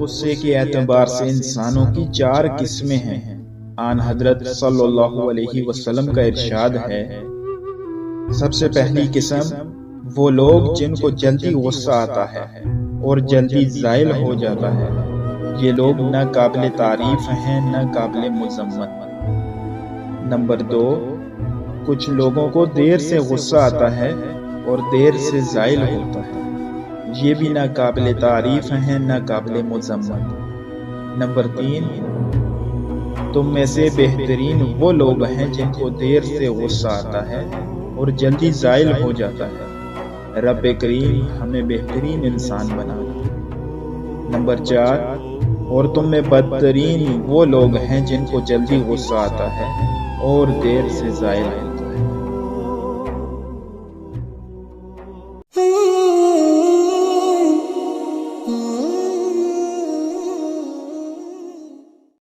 غصے کے اعتبار سے انسانوں کی 4 قسمیں ہیں۔ آن حضرت صلی اللہ علیہ وسلم کا ارشاد ہے، سب سے پہلی قسم وہ لوگ جن کو جلدی غصہ آتا ہے اور جلدی زائل ہو جاتا ہے۔ یہ لوگ نہ قابل تعریف ہیں نہ قابل مذمت۔ نمبر 2، کچھ لوگوں کو دیر سے غصہ آتا ہے اور دیر سے زائل ہوتا ہے۔ یہ بھی نہ قابل تعریف ہیں نہ قابل مذمت۔ نمبر 3، تم میں سے بہترین وہ لوگ ہیں جن کو دیر سے غصہ آتا ہے اور جلدی زائل ہو جاتا ہے۔ رب کریم ہمیں بہترین انسان بنا۔ نمبر 4، اور تم میں بدترین وہ لوگ ہیں جن کو جلدی غصہ آتا ہے اور دیر سے زائل ہوتا ہے۔